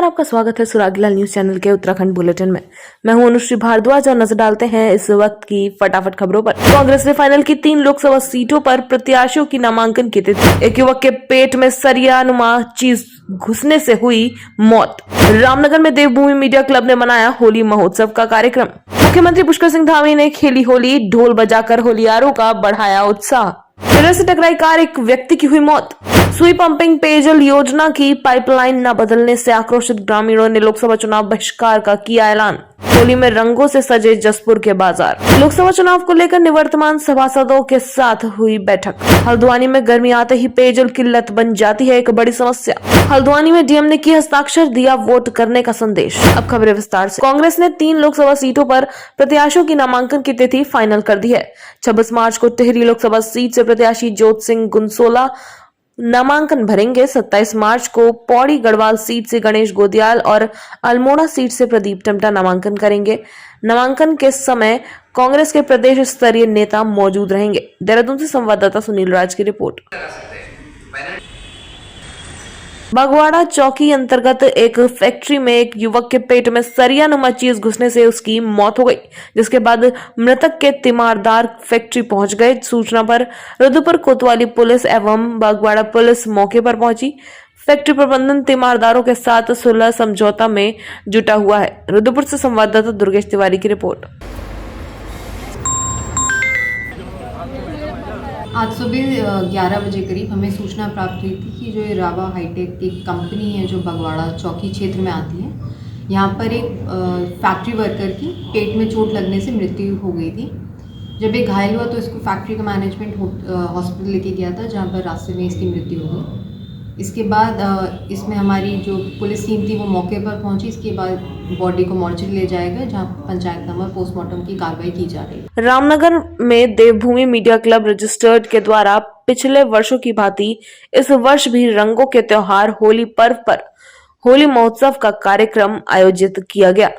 नमस्कार, आपका स्वागत है सुरागीलाल न्यूज चैनल के उत्तराखंड बुलेटिन में। मैं हूं अनुश्री भारद्वाज और नजर डालते हैं इस वक्त की फटाफट खबरों पर। कांग्रेस ने फाइनल की 3 लोकसभा सीटों पर प्रत्याशियों की नामांकन की तिथि। एक युवक के पेट में सरियानुमा चीज घुसने से हुई मौत। रामनगर में देवभूमि मीडिया क्लब ने मनाया होली महोत्सव का कार्यक्रम। मुख्यमंत्री पुष्कर सिंह धामी ने खेली होली, ढोल बजाकर होलियारों का बढ़ाया उत्साह। ट्रेलर से टकराई कार, एक व्यक्ति की हुई मौत। सुई पंपिंग पेयजल योजना की पाइपलाइन न बदलने से आक्रोशित ग्रामीणों ने लोकसभा चुनाव बहिष्कार का किया ऐलान। होली में रंगों से सजे जसपुर के बाजार। लोकसभा चुनाव को लेकर निवर्तमान सभासदों के साथ हुई बैठक। हल्द्वानी में गर्मी आते ही पेयजल किल्लत बन जाती है एक बड़ी समस्या। हल्द्वानी में डीएम ने किया हस्ताक्षर, दिया वोट करने का संदेश। अब खबरें विस्तार से। कांग्रेस ने 3 लोकसभा सीटों पर प्रत्याशियों की नामांकन की तिथि फाइनल कर दी है। 26 मार्च को टिहरी लोकसभा सीट से प्रत्याशी जोत सिंह गुनसोला नामांकन भरेंगे। 27 मार्च को पौड़ी गढ़वाल सीट से गणेश गोदियाल और अल्मोड़ा सीट से प्रदीप टमटा नामांकन करेंगे। नामांकन के समय कांग्रेस के प्रदेश स्तरीय नेता मौजूद रहेंगे। देहरादून से संवाददाता सुनील राज की रिपोर्ट। बागवाड़ा चौकी अंतर्गत एक फैक्ट्री में एक युवक के पेट में सरियानुमा चीज घुसने से उसकी मौत हो गई, जिसके बाद मृतक के तीमारदार फैक्ट्री पहुंच गए। सूचना पर रुद्रपुर कोतवाली पुलिस एवं बागवाड़ा पुलिस मौके पर पहुंची। फैक्ट्री प्रबंधन तीमारदारों के साथ सुलह समझौता में जुटा हुआ है। रुद्रपुर से संवाददाता दुर्गेश तिवारी की रिपोर्ट। आज सुबह 11 बजे करीब हमें सूचना प्राप्त हुई थी कि जो ये रावा हाईटेक की कंपनी है जो बगवाड़ा चौकी क्षेत्र में आती है, यहाँ पर एक फैक्ट्री वर्कर की पेट में चोट लगने से मृत्यु हो गई थी। जब ये घायल हुआ तो इसको फैक्ट्री का मैनेजमेंट हॉस्पिटल लेके गया था, जहाँ पर रास्ते में इसकी मृत्यु हो गई। इसके बाद इसमें हमारी जो पुलिस टीम थी वो मौके पर पहुंची। इसके बाद बॉडी को मॉर्चरी ले जाएगा, जहां पंचायत नंबर पोस्टमार्टम की कार्रवाई की जा रही है। रामनगर में देवभूमि मीडिया क्लब रजिस्टर्ड के द्वारा पिछले वर्षों की भांति इस वर्ष भी रंगों के त्योहार होली पर्व पर होली महोत्सव का कार्यक्रम आयोजित किया गया।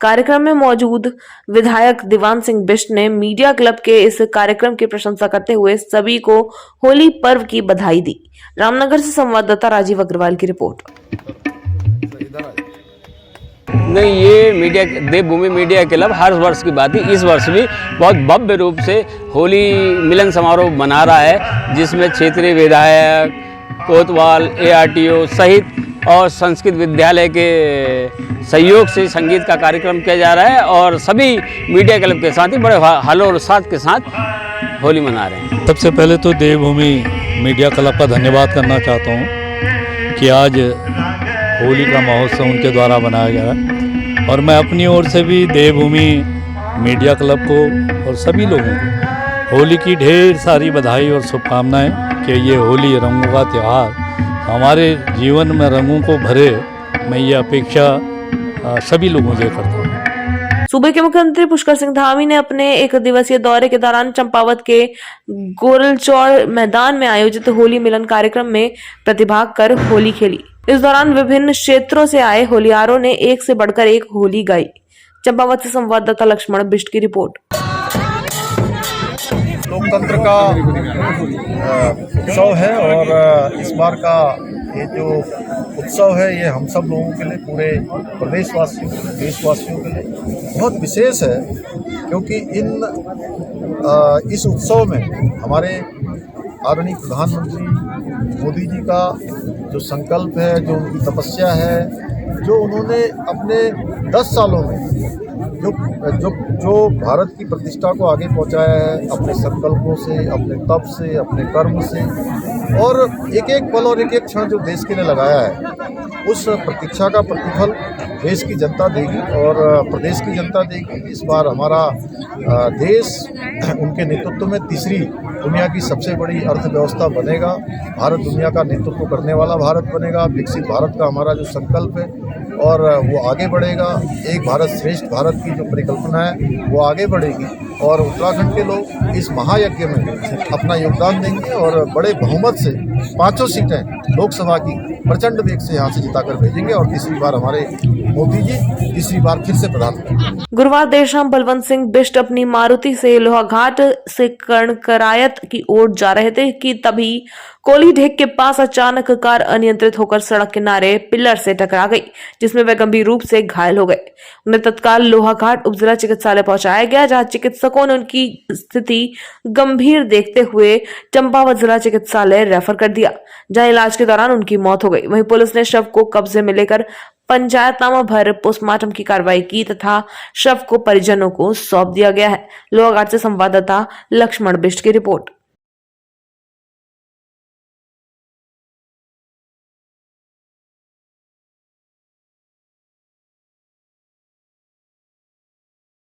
कार्यक्रम में मौजूद विधायक दीवान सिंह बिष्ट ने मीडिया क्लब के इस कार्यक्रम की प्रशंसा करते हुए सभी को होली पर्व की बधाई दी। रामनगर से संवाददाता राजीव अग्रवाल की रिपोर्ट। नहीं, ये देवभूमि मीडिया क्लब हर वर्ष की बात है, इस वर्ष भी बहुत भव्य रूप से होली मिलन समारोह मना रहा है, जिसमें क्षेत्रीय विधायक, कोतवाल, ARTO सहित और संस्कृत विद्यालय के सहयोग से संगीत का कार्यक्रम किया जा रहा है और सभी मीडिया क्लब के साथ ही बड़े हर्षोल्लास के साथ होली मना रहे हैं। सबसे पहले तो देवभूमि मीडिया क्लब का धन्यवाद करना चाहता हूँ कि आज होली का महोत्सव उनके द्वारा बनाया गया है, और मैं अपनी ओर से भी देवभूमि मीडिया क्लब को और सभी लोगों को होली की ढेर सारी बधाई और शुभकामनाएं कि ये होली रंगों का त्यौहार हमारे जीवन में रंगों को भरे। मैं ये अपेक्षा सभी लोगों से करता हूँ। सूबे के मुख्यमंत्री पुष्कर सिंह धामी ने अपने 1 दिवसीय दौरे के दौरान चंपावत के गोरलचौड़ मैदान में आयोजित होली मिलन कार्यक्रम में प्रतिभाग कर होली खेली। इस दौरान विभिन्न क्षेत्रों से आए होलियारों ने एक से बढ़कर एक होली गाई। चंपावत से संवाददाता लक्ष्मण बिष्ट की रिपोर्ट। लोकतंत्र का उत्सव है और इस बार का ये जो उत्सव है ये हम सब लोगों के लिए, पूरे प्रदेशवासियों, देशवासियों के लिए बहुत विशेष है, क्योंकि इस उत्सव में हमारे आदरणीय प्रधानमंत्री मोदी जी का जो संकल्प है, जो उनकी तपस्या है, जो उन्होंने अपने 10 सालों में जो भारत की प्रतिष्ठा को आगे पहुंचाया है अपने संकल्पों से, अपने तप से, अपने कर्म से, और एक एक पल और एक एक क्षण जो देश के लिए लगाया है, उस प्रतीक्षा का प्रतिफल देश की जनता देगी और प्रदेश की जनता देगी। इस बार हमारा देश उनके नेतृत्व में तीसरी दुनिया की सबसे बड़ी अर्थव्यवस्था बनेगा। भारत दुनिया का नेतृत्व करने वाला भारत बनेगा। विकसित भारत का हमारा जो संकल्प है और वो आगे बढ़ेगा। एक भारत श्रेष्ठ भारत की जो परिकल्पना है वो आगे बढ़ेगी और उत्तराखंड के लोग इस महायज्ञ में अपना योगदान देंगे और बड़े बहुमत से 5 सीटें लोकसभा की प्रचंड वेग से यहाँ से जिताकर भेजेंगे और तीसरी बार हमारे मोदी जी तीसरी बार फिर से प्रधानमंत्री। गुरुवार देर शाम बलवंत सिंह बिष्ट अपनी मारुति से लोहाघाट से कणकरायत की ओर जा रहे थे कि तभी कोली ढेक के पास अचानक कार अनियंत्रित होकर सड़क किनारे पिलर से टकरा गई, जिसमें वे गंभीर रूप से घायल हो गए। उन्हें तत्काल लोहाघाट उपजिला चिकित्सालय पहुंचाया गया, जहां चिकित्सकों ने उनकी स्थिति गंभीर देखते हुए चंपावत जिला चिकित्सालय रेफर कर दिया, जहां इलाज के दौरान उनकी मौत हो गई। वहीं पुलिस ने शव को कब्जे में लेकर पंचायतनामा भर पोस्टमार्टम की कार्रवाई की तथा शव को परिजनों को सौंप दिया गया है। लोहाघाट से संवाददाता लक्ष्मण बिष्ट की रिपोर्ट।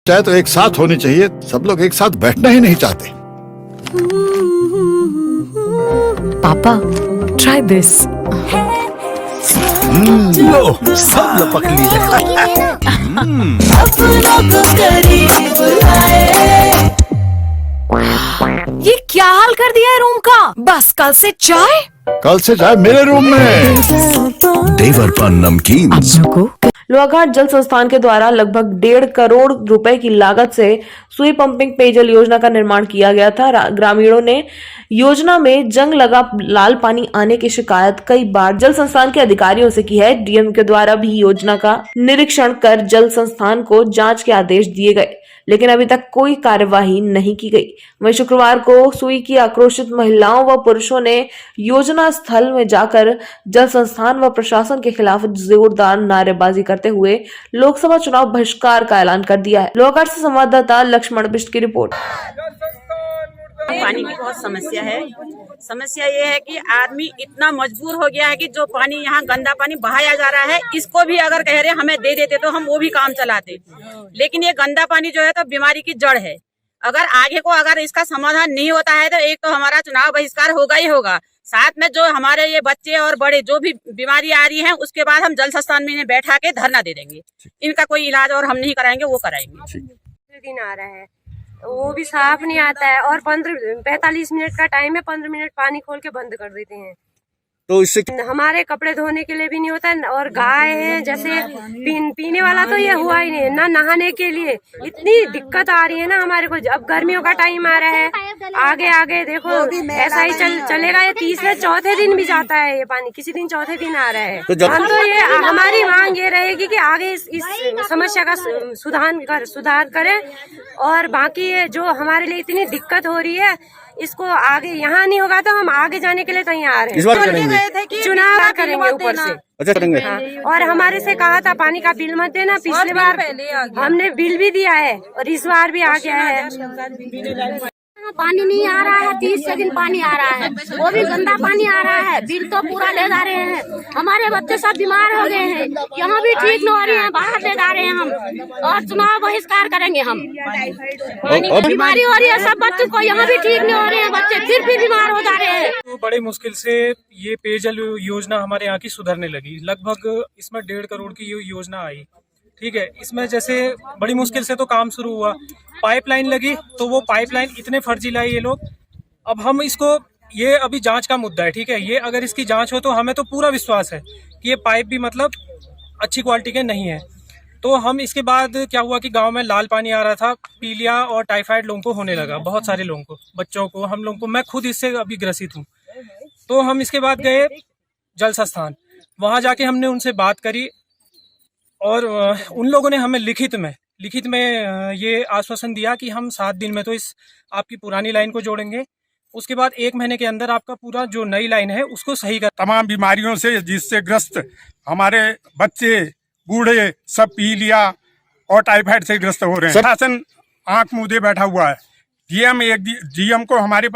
चाहे तो एक साथ होनी चाहिए, सब लोग एक साथ बैठना ही नहीं चाहते। पापा, try this. लो सब लपक लिए। ये क्या हाल कर दिया है रूम का? बस कल से चाय। कल से चाय मेरे रूम में। देवर पर नमकीन। अपनों को लोहाघाट जल संस्थान के द्वारा लगभग 1.5 करोड़ रुपए की लागत से सुई पंपिंग पेयजल योजना का निर्माण किया गया था। ग्रामीणों ने योजना में जंग लगा लाल पानी आने की शिकायत कई बार जल संस्थान के अधिकारियों से की है। डीएम के द्वारा भी योजना का निरीक्षण कर जल संस्थान को जांच के आदेश दिए गए, लेकिन अभी तक कोई कार्यवाही नहीं की गई। वहीं शुक्रवार को सुई की आक्रोशित महिलाओं व पुरुषों ने योजना स्थल में जाकर जल संस्थान व प्रशासन के खिलाफ जोरदार नारेबाजी करते हुए लोकसभा चुनाव बहिष्कार का ऐलान कर दिया है। लोहाघाट से संवाददाता लक्ष्मण बिष्ट की रिपोर्ट। पानी की बहुत समस्या है। समस्या ये है कि आदमी इतना मजबूर हो गया है कि जो पानी यहाँ गंदा पानी बहाया जा रहा है, इसको भी अगर कह रहे हमें दे देते तो हम वो भी काम चलाते, लेकिन ये गंदा पानी जो है तो बीमारी की जड़ है। अगर आगे को अगर इसका समाधान नहीं होता है तो एक तो हमारा चुनाव बहिष्कार होगा ही होगा, साथ में जो हमारे ये बच्चे और बड़े जो भी बीमारी आ रही है उसके बाद हम जल संस्थान में इन्हें बैठा के धरना दे देंगे। इनका कोई इलाज और हम नहीं कराएंगे, वो कराएंगे। दिन आ रहा है वो भी साफ नहीं आता है और 45 मिनट का टाइम है, 15 मिनट पानी खोल के बंद कर देते हैं। तो इससे हमारे कपड़े धोने के लिए भी नहीं होता है और गाय है जैसे पीने वाला तो ये हुआ ही नहीं, ना नहाने के लिए इतनी दिक्कत आ रही है ना हमारे को। अब गर्मियों का टाइम आ रहा है, आगे आगे देखो ऐसा ही चलेगा। ये तीसरे चौथे दिन भी जाता है ये पानी, किसी दिन चौथे दिन आ रहा है। हम तो ये हमारी मांग ये रहेगी कि आगे इस समस्या का सुधार करें और बाकी ये जो हमारे लिए इतनी दिक्कत हो रही है इसको आगे यहाँ नहीं होगा तो हम आगे जाने के लिए तैयार हैं। इस बार करेंगे चुनाव करेंगे ऊपर से। अच्छा करेंगे। हाँ। और हमारे से कहा था पानी का बिल मत देना, पिछली बार हमने बिल भी दिया है और इस बार भी आ गया है। पानी नहीं आ रहा है, 30 सेकंड पानी आ रहा है, वो भी गंदा पानी आ रहा है। बिल तो पूरा ले जा रहे हैं, हमारे बच्चे सब बीमार हो गए हैं, यहाँ भी ठीक नहीं हो रही है, बाहर ले जा रहे हैं हम और चुनाव बहिष्कार करेंगे हम। बीमारी हो रही है सब बच्चों को, यहाँ भी ठीक नहीं हो रहे हैं बच्चे, फिर भी बीमार हो जा रहे हैं। तो बड़े मुश्किल से ये पेयजल योजना हमारे यहाँ की सुधरने लगी। लगभग इसमें 1.5 करोड़ की ये योजना आई, ठीक है। इसमें जैसे बड़ी मुश्किल से तो काम शुरू हुआ, पाइपलाइन लगी तो वो पाइपलाइन इतने फर्जी लाए ये लोग। अब हम इसको, ये अभी जांच का मुद्दा है, ठीक है। ये अगर इसकी जांच हो तो हमें तो पूरा विश्वास है कि ये पाइप भी मतलब अच्छी क्वालिटी के नहीं है। तो हम इसके बाद क्या हुआ कि गांव में लाल पानी आ रहा था, पीलिया और टाइफाइड लोगों को होने लगा, बहुत सारे लोगों को, बच्चों को, हम लोगों को। मैं खुद इससे अभी ग्रसित हूँ। तो हम इसके बाद गए जल संस्थान, वहाँ जाके हमने उनसे बात करी और उन लोगों ने हमें लिखित में ये आश्वासन दिया कि हम 7 दिन में तो इस आपकी पुरानी लाइन को जोड़ेंगे, उसके बाद 1 महीने के अंदर आपका पूरा जो नई लाइन है उसको सही कर। तमाम बीमारियों से जिससे ग्रस्त हमारे बच्चे बूढ़े सब पीलिया और टाइफाइड से ग्रस्त हो रहे हैं। शासन आंख मूंदे बैठा हुआ है। जीएम को हमारे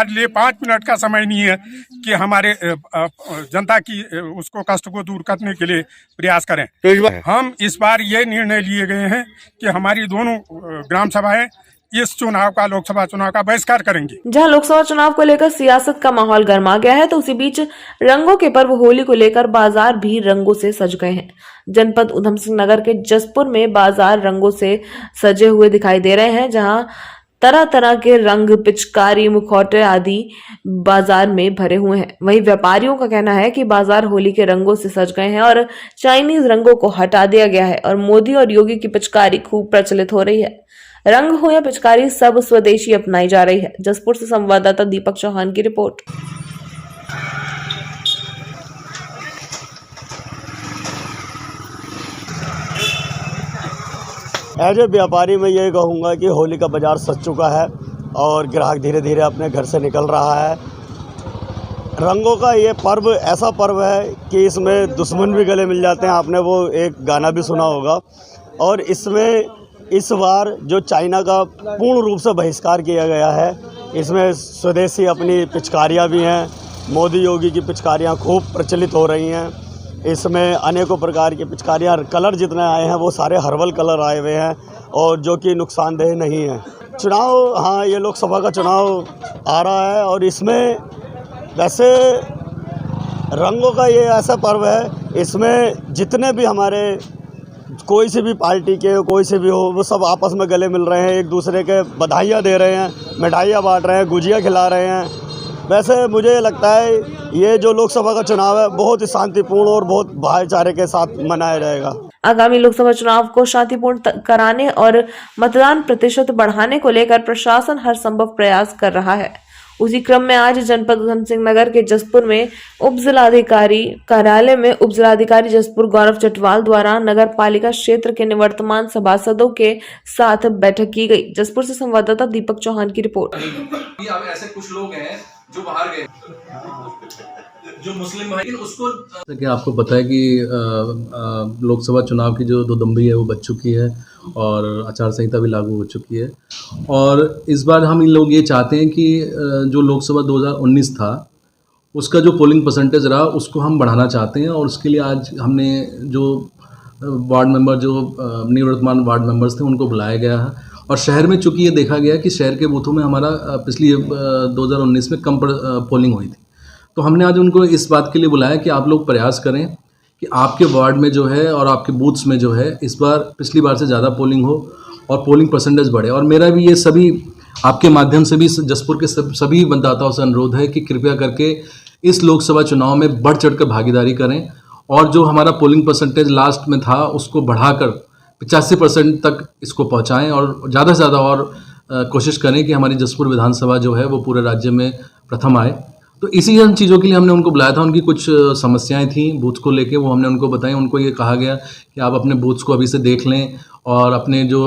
लिए 5 मिनट का समय नहीं है कि हमारे जनता की उसको कष्ट को दूर करने के लिए प्रयास करें। तो हम इस बार ये निर्णय लिए गए हैं कि हमारी दोनों ग्राम सभाएं इस चुनाव का, लोकसभा चुनाव का बहिष्कार करेंगे। जहां लोकसभा चुनाव को लेकर सियासत का माहौल गर्मा गया है, तो उसी बीच रंगों के पर्व होली को लेकर बाजार भी रंगों से सज गए हैं। जनपद उधम सिंह नगर के जसपुर में बाजार रंगों से सजे हुए दिखाई दे रहे हैं, जहां तरह तरह के रंग, पिचकारी, मुखौटे आदि बाजार में भरे हुए हैं। वहीं व्यापारियों का कहना है कि बाजार होली के रंगों से सज गए हैं और चाइनीज रंगों को हटा दिया गया है और मोदी और योगी की पिचकारी खूब प्रचलित हो रही है। रंग हो या पिचकारी, सब स्वदेशी अपनाई जा रही है। जसपुर से संवाददाता दीपक चौहान की रिपोर्ट। एज ए व्यापारी मैं ये कहूँगा कि होली का बाज़ार सज चुका है और ग्राहक धीरे धीरे अपने घर से निकल रहा है। रंगों का ये पर्व ऐसा पर्व है कि इसमें दुश्मन भी गले मिल जाते हैं। आपने वो एक गाना भी सुना होगा। और इसमें इस बार जो चाइना का पूर्ण रूप से बहिष्कार किया गया है, इसमें स्वदेशी अपनी पिचकारियाँ भी हैं। मोदी योगी की पिचकारियाँ खूब प्रचलित हो रही हैं। इसमें अनेकों प्रकार की पिचकारियाँ, कलर जितने आए हैं वो सारे हर्बल कलर आए हुए हैं और जो कि नुकसानदेह नहीं है। चुनाव, हाँ, ये लोकसभा का चुनाव आ रहा है और इसमें वैसे रंगों का ये ऐसा पर्व है, इसमें जितने भी हमारे कोई सी भी पार्टी के कोई से भी हो, वो सब आपस में गले मिल रहे हैं, एक दूसरे के बधाइयाँ दे रहे हैं, मिठाइयाँ बांट रहे हैं, गुजिया खिला रहे हैं। वैसे मुझे लगता है ये जो लोकसभा का चुनाव है बहुत ही शांतिपूर्ण और बहुत भाईचारे के साथ मनाया जाएगा। आगामी लोकसभा चुनाव को शांतिपूर्ण कराने और मतदान प्रतिशत बढ़ाने को लेकर प्रशासन हर संभव प्रयास कर रहा है। उसी क्रम में आज जनपद उधम सिंह नगर के जसपुर में उप जिलाधिकारी कार्यालय में उप जिलाधिकारी जसपुर गौरव चटवाल द्वारा नगर पालिका क्षेत्र के निवर्तमान सभासदों के साथ बैठक की गई। जसपुर से संवाददाता दीपक चौहान की रिपोर्ट। ऐसे कुछ लोग हैं जो बाहर गए, जो मुस्लिम भाई, उसको कि आपको पता है कि लोकसभा चुनाव की जो दमदमी है वो बच चुकी है और आचार संहिता भी लागू हो चुकी है। और इस बार हम इन लोग ये चाहते हैं कि जो लोकसभा 2019 था उसका जो पोलिंग परसेंटेज रहा उसको हम बढ़ाना चाहते हैं। और उसके लिए आज हमने जो वार्ड मेंबर, जो निवर्तमान वार्ड मेंबर्स थे, उनको बुलाया गया है। और शहर में चूँकि ये देखा गया कि शहर के बूथों में हमारा पिछली 2019 में कम पोलिंग हुई थी, तो हमने आज उनको इस बात के लिए बुलाया कि आप लोग प्रयास करें कि आपके वार्ड में जो है और आपके बूथ्स में जो है इस बार पिछली बार से ज़्यादा पोलिंग हो और पोलिंग परसेंटेज बढ़े। और मेरा भी ये सभी आपके माध्यम से भी जसपुर के सभी मतदाताओं से अनुरोध है कि कृपया करके इस लोकसभा चुनाव में बढ़ चढ़ कर भागीदारी करें और जो हमारा पोलिंग परसेंटेज लास्ट में था उसको बढ़ाकर 85% तक इसको पहुंचाएं और ज़्यादा से ज़्यादा और कोशिश करें कि हमारी जसपुर विधानसभा जो है वो पूरे राज्य में प्रथम आए। तो इसी चीज़ों के लिए हमने उनको बुलाया था। उनकी कुछ समस्याएं थी बूथ को लेके, वो हमने उनको बताई। उनको ये कहा गया कि आप अपने बूथ्स को अभी से देख लें और अपने जो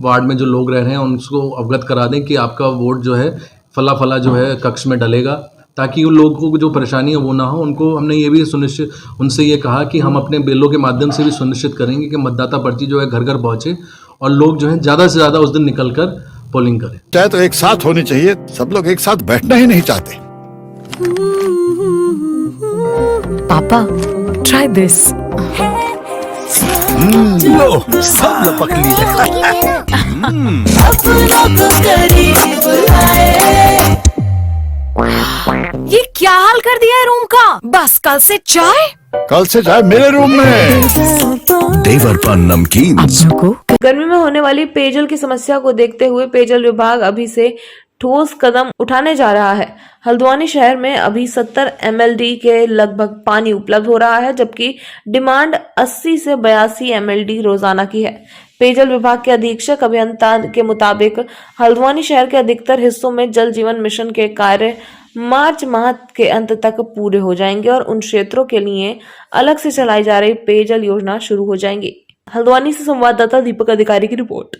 वार्ड में जो लोग रह रहे हैं उनको अवगत करा दें कि आपका वोट जो है फला फला जो है कक्ष में डलेगा, ताकि उन लोगों को जो परेशानी है वो ना हो। उनको हमने ये भी सुनिश्चित उनसे ये कहा कि हम अपने बिलों के माध्यम से भी सुनिश्चित करेंगे कि मतदाता पर्ची जो है घर घर पहुँचे और लोग जो है ज़्यादा से ज़्यादा उस दिन निकल कर पोलिंग करें। चाहे तो एक साथ होनी चाहिए, सब लोग एक साथ बैठना ही नहीं चाहते। पापा, try this. लो, सब लपक लिए। ये क्या हाल कर दिया है रूम का? बस कल से चाय मेरे रूम में। देवर पान नमकीन। गर्मी में होने वाली पेयजल की समस्या को देखते हुए पेयजल विभाग अभी से ठोस कदम उठाने जा रहा है। हल्द्वानी शहर में अभी 70 MLD के लगभग पानी उपलब्ध हो रहा है, जबकि डिमांड 80 से 82 MLD रोजाना की है। पेयजल विभाग के अधीक्षक अभियंता के मुताबिक हल्द्वानी शहर के अधिकतर हिस्सों में जल जीवन मिशन के कार्य मार्च माह के अंत तक पूरे हो जाएंगे और उन क्षेत्रों के लिए अलग से चलाई जा रही पेयजल योजना शुरू हो जाएंगी। हल्द्वानी से संवाददाता दीपक अधिकारी की रिपोर्ट।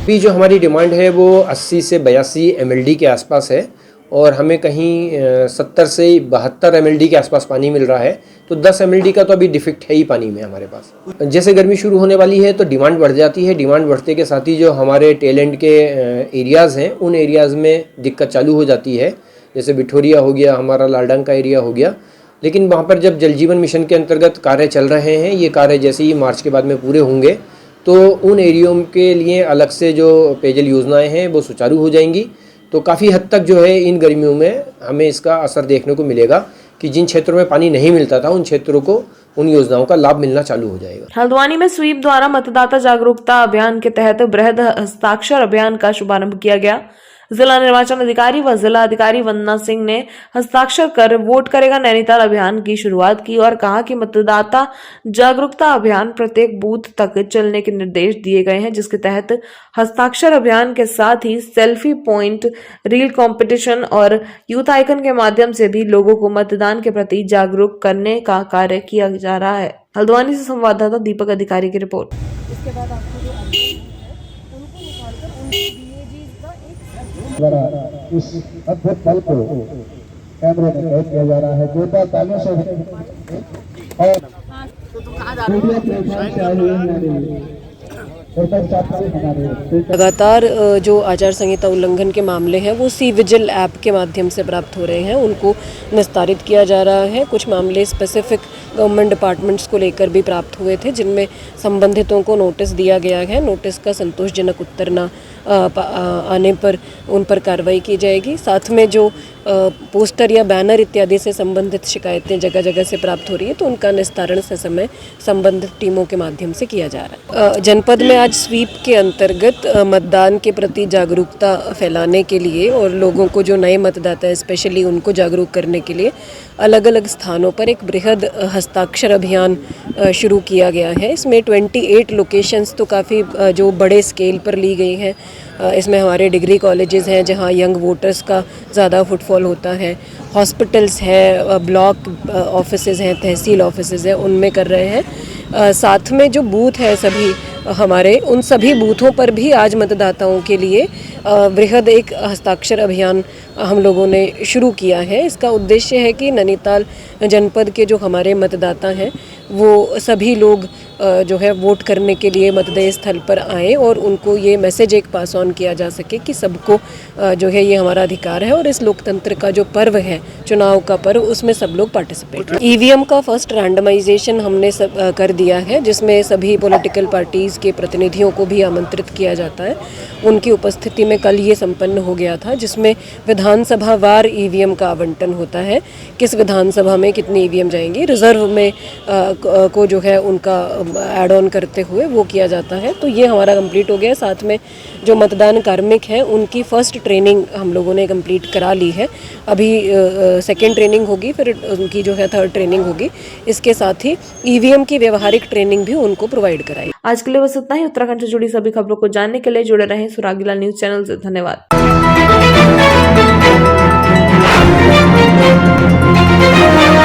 अभी जो हमारी डिमांड है वो 80 से 82 MLD के आसपास है और हमें कहीं 70 से 72 MLD के आसपास पानी मिल रहा है। तो 10 MLD का तो अभी डिफेक्ट है ही पानी में हमारे पास। जैसे गर्मी शुरू होने वाली है तो डिमांड बढ़ जाती है। डिमांड बढ़ते के साथ ही जो हमारे टेल एंड के एरियाज़ हैं उन एरियाज़ में दिक्कत चालू हो जाती है। जैसे बिठोरिया हो गया, हमारा लालडंग का एरिया हो गया। लेकिन वहाँ पर जब जल जीवन मिशन के अंतर्गत कार्य चल रहे हैं, ये कार्य जैसे ही मार्च के बाद में पूरे होंगे तो उन एरियो के लिए अलग से जो पेयजल योजनाएं हैं वो सुचारू हो जाएंगी। तो काफ़ी हद तक जो है इन गर्मियों में हमें इसका असर देखने को मिलेगा कि जिन क्षेत्रों में पानी नहीं मिलता था उन क्षेत्रों को उन योजनाओं का लाभ मिलना चालू हो जाएगा। हल्द्वानी में स्वीप द्वारा मतदाता जागरूकता अभियान के तहत बृहद हस्ताक्षर अभियान का शुभारंभ किया गया। जिला निर्वाचन अधिकारी व जिला अधिकारी वंदना सिंह ने हस्ताक्षर कर वोट करेगा नैनीताल अभियान की शुरुआत की और कहा कि मतदाता जागरूकता अभियान प्रत्येक बूथ तक चलने के निर्देश दिए गए हैं, जिसके तहत हस्ताक्षर अभियान के साथ ही सेल्फी पॉइंट, रील कंपटीशन और यूथ आइकन के माध्यम से भी लोगों को मतदान के प्रति जागरूक करने का कार्य किया जा रहा है। हल्द्वानी से संवाददाता दीपक अधिकारी की रिपोर्ट। इसके बाद आपको जो उनको निकालकर उनके DAGs का एक द्वारा इस अद्भुत पल को कैमरे में कैद किया जा रहा है। जोरदार तालियों से और मीडिया प्लेटफॉर्म से आए हुए हमारे लगातार जो आचार संहिता उल्लंघन के मामले हैं वो सी विजिल ऐप के माध्यम से प्राप्त हो रहे हैं, उनको निस्तारित किया जा रहा है। कुछ मामले स्पेसिफिक गवर्नमेंट डिपार्टमेंट्स को लेकर भी प्राप्त हुए थे, जिनमें संबंधितों को नोटिस दिया गया है। नोटिस का संतोषजनक उत्तर न आने पर उन पर कार्रवाई की जाएगी। साथ में जो पोस्टर या बैनर इत्यादि से संबंधित शिकायतें जगह जगह से प्राप्त हो रही है तो उनका निस्तारण से समय संबंधित टीमों के माध्यम से किया जा रहा है। जनपद में आज स्वीप के अंतर्गत मतदान के प्रति जागरूकता फैलाने के लिए और लोगों को जो नए मतदाता है स्पेशली उनको जागरूक करने के लिए अलग अलग स्थानों पर एक बृहद हस्ताक्षर अभियान शुरू किया गया है। इसमें 28 लोकेशंस तो काफ़ी जो बड़े स्केल पर ली गई हैं। इसमें हमारे डिग्री कॉलेजेस हैं जहां यंग वोटर्स का ज़्यादा फुटफॉल होता है, हॉस्पिटल्स है, ब्लॉक ऑफिसेज हैं, तहसील ऑफिसेज हैं, उनमें कर रहे हैं। साथ में जो बूथ है सभी हमारे, उन सभी बूथों पर भी आज मतदाताओं के लिए बृहद एक हस्ताक्षर अभियान हम लोगों ने शुरू किया है। इसका उद्देश्य है कि नैनीताल जनपद के जो हमारे मतदाता हैं वो सभी लोग जो है वोट करने के लिए मतदेय स्थल पर आएँ और उनको ये मैसेज एक पास ऑन किया जा सके कि सबको जो है ये हमारा अधिकार है और इस लोकतंत्र का जो पर्व है, चुनाव का पर्व, उसमें सब लोग पार्टिसिपेट। EVM का फर्स्ट रैंडमाइजेशन हमने कर दिया है, जिसमें सभी पॉलिटिकल पार्टीज़ के प्रतिनिधियों को भी आमंत्रित किया जाता है। उनकी उपस्थिति में कल ये संपन्न हो गया था, जिसमें विधानसभा वार EVM का आवंटन होता है, किस विधानसभा में कितनी EVM जाएंगी, रिजर्व में को जो है उनका ऐड ऑन करते हुए वो किया जाता है। तो ये हमारा कंप्लीट हो गया। साथ में जो मतदान कार्मिक हैं उनकी फ़र्स्ट ट्रेनिंग हम लोगों ने कंप्लीट करा ली है। अभी सेकेंड ट्रेनिंग होगी, फिर उनकी जो है थर्ड ट्रेनिंग होगी। इसके साथ ही EVM की व्यवहारिक ट्रेनिंग भी उनको प्रोवाइड कराई। आज के लिए बस इतना ही। उत्तराखंड से जुड़ी सभी खबरों को जानने के लिए जुड़े रहें सुरागीला न्यूज चैनल से। धन्यवाद।